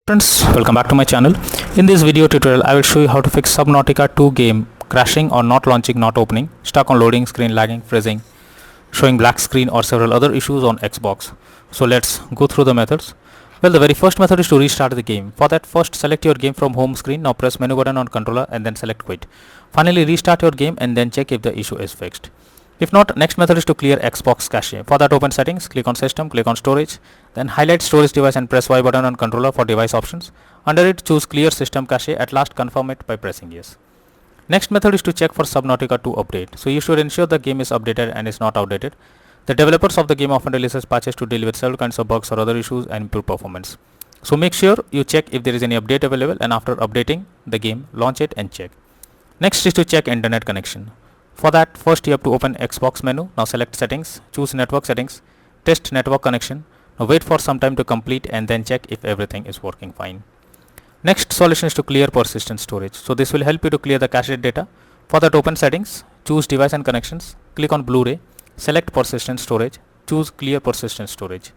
Friends, welcome back to my channel. In this video tutorial, I will show you how to fix Subnautica 2 game crashing or not launching, not opening, stuck on loading screen, lagging, freezing, showing black screen or several other issues on Xbox. So let's go through the methods. Well, the very first method is to restart the game. For that, first select your game from home screen. Now press menu button on controller and then select quit. Finally, restart your game and then check if the issue is fixed. If not, next method is to clear Xbox cache. For that, open settings, click on system, click on storage, then highlight storage device and press Y button on controller for device options. Under it, choose clear system cache. At last, confirm it by pressing yes. Next method is to check for Subnautica 2 update. So you should ensure the game is updated and is not outdated. The developers of the game often releases patches to deal with several kinds of bugs or other issues and improve performance. So make sure you check if there is any update available, and after updating the game, launch it and check. Next is to check internet connection. For that, first you have to open Xbox menu. Now select settings, choose network settings, test network connection. Now wait for some time to complete and then check if everything is working fine. Next solution is to clear persistent storage. So this will help you to clear the cached data. For that, open settings, choose device and connections, click on Blu-ray, select persistent storage, choose clear persistent storage.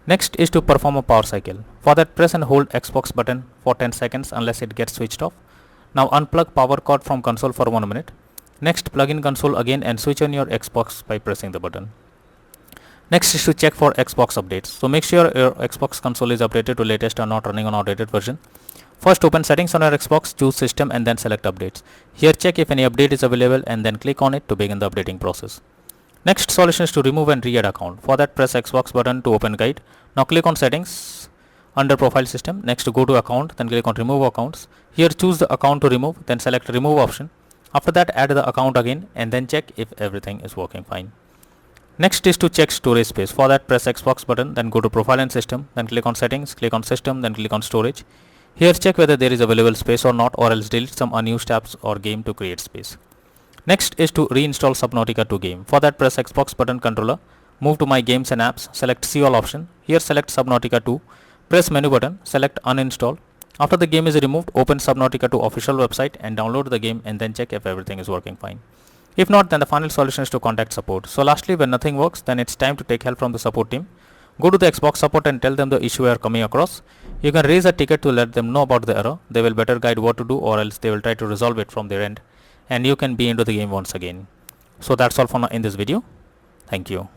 Next is to perform a power cycle. For that, press and hold Xbox button for 10 seconds unless it gets switched off. Now unplug power cord from console for 1 minute. Next, plug in console again and switch on your Xbox by pressing the button. Next is to check for Xbox updates. So make sure your Xbox console is updated to latest or not running on outdated version. First, open settings on your Xbox, choose system and then select updates. Here check if any update is available and then click on it to begin the updating process. Next solution is to remove and re-add account. For that, press Xbox button to open guide. Now click on settings under profile system. Next, go to account, then click on remove accounts. Here choose the account to remove, then select remove option. After that, add the account again and then check if everything is working fine. Next is to check storage space. For that, press Xbox button, then go to profile and system, then click on settings, click on system, then click on storage. Here check whether there is available space or not, or else delete some unused tabs or game to create space. Next is to reinstall Subnautica 2 game. For that, press Xbox button controller, move to my games and apps, select see all option. Here select Subnautica 2, press menu button, select uninstall. After the game is removed, open Subnautica 2 official website and download the game and then check if everything is working fine. If not, then the final solution is to contact support. So lastly, when nothing works, then it's time to take help from the support team. Go to the Xbox support and tell them the issue you are coming across. You can raise a ticket to let them know about the error. They will better guide what to do, or else they will try to resolve it from their end, and you can be into the game once again. So that's all for now in this video. Thank you.